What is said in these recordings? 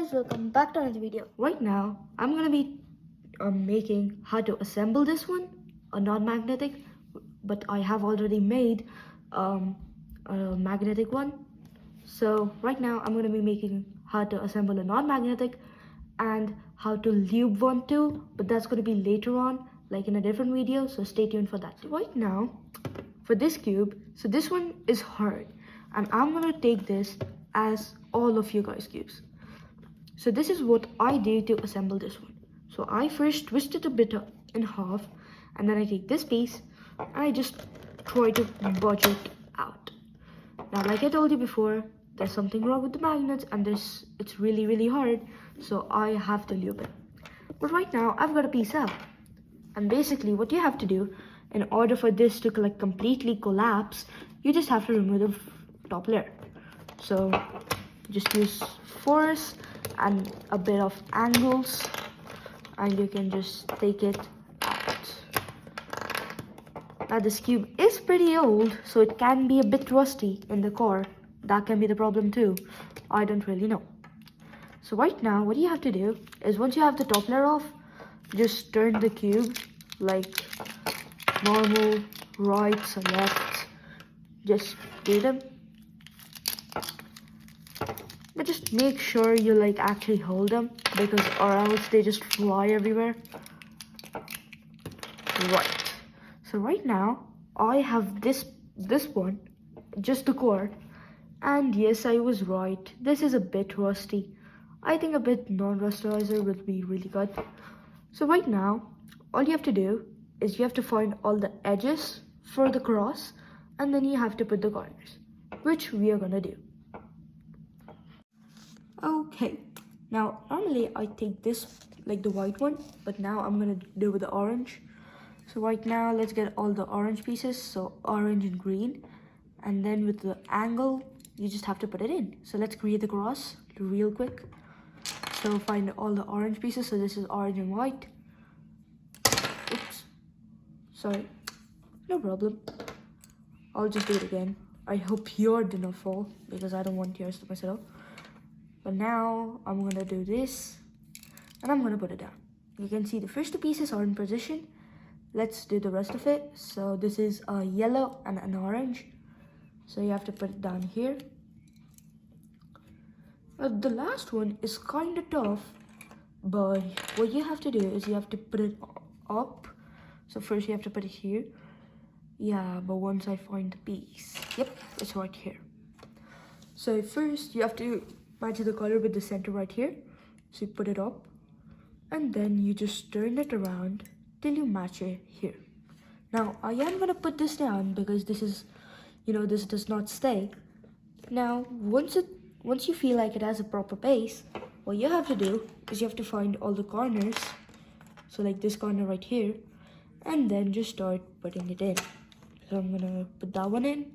guys, welcome back to another video. Right now I'm gonna be making how to assemble this one, a non-magnetic, but I have already made a magnetic one. So right now I'm gonna be making how to assemble a non-magnetic and how to lube one too, but that's gonna be later on, like in a different video, so stay tuned for that. So right now for this cube, so this one is hard and I'm gonna take this as all of you guys cubes. So this is what I did to assemble this one. So I first twist it a bit in half, and then I take this piece and I just try to budge it out. Now, like I told you before, there's something wrong with the magnets and it's really hard, so I have to lube it. But right now I've got a piece out, and basically what you have to do in order for this to like completely collapse, you just have to remove the top layer. So just use force and a bit of angles and you can just take it out. Now this cube is pretty old, so it can be a bit rusty in the core. That can be the problem too. I don't really know. So right now what you have to do is, once you have the top layer off, just turn the cube like normal, right and left. Just do them. But just make sure you like actually hold them, because or else they just fly everywhere. Right. So right now I have this one, just the core, and yes, I was right. This is a bit rusty. I think a bit non-rusterizer would be really good. So right now all you have to do is you have to find all the edges for the cross, and then you have to put the corners, which we are gonna do. Okay, now normally I take this like the white one, but now I'm gonna do with the orange. So right now let's get all the orange pieces, so orange and green, and then with the angle you just have to put it in. So let's create the cross real quick. So find all the orange pieces. So this is orange and white. Oops, sorry, no problem, I'll just do it again. I hope yours did not fall, because I don't want yours to mess it up. But now I'm gonna do this and I'm gonna put it down. You can see the first two pieces are in position. Let's do the rest of it. So this is a yellow and an orange, so you have to put it down here. The last one is kind of tough, but what you have to do is you have to put it up. So first you have to put it here. Yeah, but once I find the piece, yep, it's right here. So first you have to match the color with the center right here. So you put it up and then you just turn it around till you match it here. Now I am gonna put this down because this is, this does not stay. Now once you feel like it has a proper base, what you have to do is you have to find all the corners, so like this corner right here, and then just start putting it in. So I'm gonna put that one in,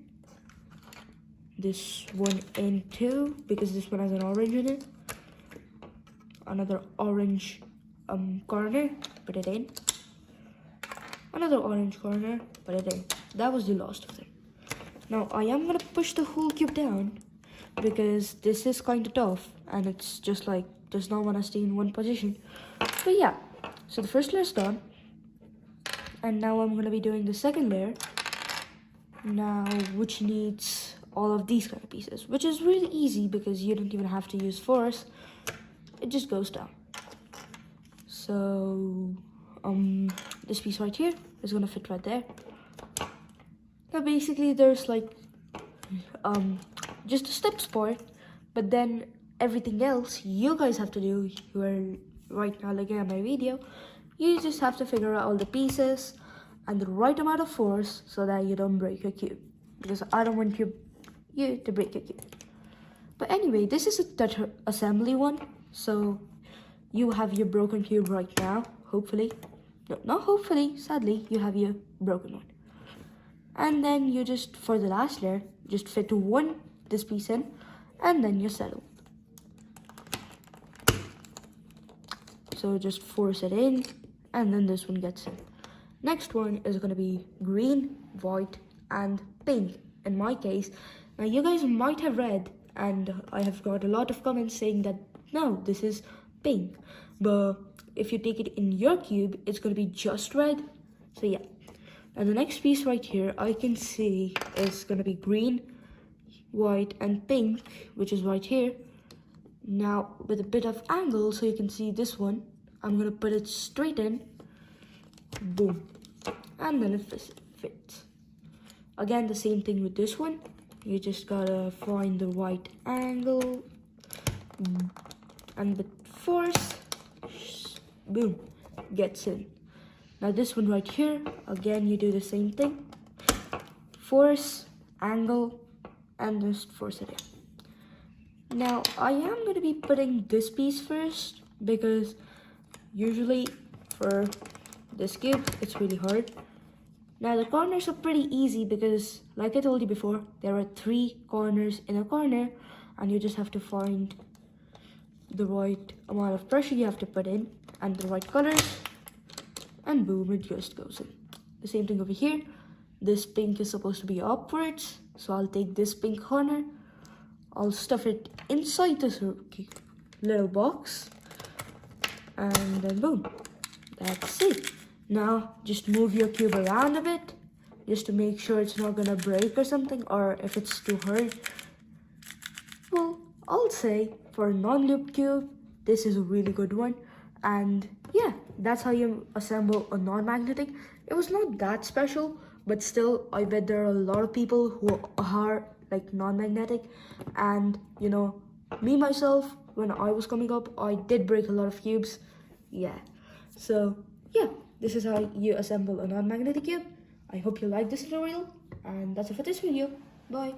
this one in too, because this one has an orange in it. Another orange corner, put it in. Another orange corner, put it in. That was the last of them. Now I am gonna push the whole cube down, because this is kind of tough and it's just like does not want to stay in one position. But yeah, so the first layer is done, and now I'm gonna be doing the second layer now, which needs all of these kind of pieces, which is really easy because you don't even have to use force. It just goes down. So this piece right here is gonna fit right there. Now basically there's like just a steps part, but then everything else you guys have to do. You are right now looking at my video. You just have to figure out all the pieces and the right amount of force so that you don't break your cube, because I don't want you to break your cube. But anyway, this is a touch assembly one, so you have your broken cube right now, hopefully. No, not hopefully, sadly, you have your broken one. And then you just, for the last layer, just fit this piece in, and then you're settled. So just force it in, and then this one gets in. Next one is gonna be green, white, and pink in my case. Now you guys might have read, and I have got a lot of comments saying that now this is pink. But if you take it in your cube, it's gonna be just red. So yeah. And the next piece right here, I can see is gonna be green, white, and pink, which is right here. Now with a bit of angle, so you can see this one, I'm gonna put it straight in. Boom. And then it fits. Again, the same thing with this one. You just gotta find the right angle and with force, boom, gets in. Now this one right here, again you do the same thing. Force, angle, and just force it in. Now I am gonna be putting this piece first because usually for this cube it's really hard. Now the corners are pretty easy because, like I told you before, there are 3 corners in a corner and you just have to find the right amount of pressure you have to put in and the right colors, and boom, it just goes in. The same thing over here. This pink is supposed to be upwards, so I'll take this pink corner, I'll stuff it inside this little box, and then boom, that's it. Now just move your cube around a bit just to make sure it's not gonna break or something, or if it's too hard. Well, I'll say for a non-loop cube, this is a really good one. And yeah, that's how you assemble a non-magnetic. It was not that special, but still, I bet there are a lot of people who are like non-magnetic. And you know, me myself, when I was coming up, I did break a lot of cubes. Yeah, so yeah, this is how you assemble a non-magnetic cube. I hope you like this tutorial, and that's it for this video. Bye.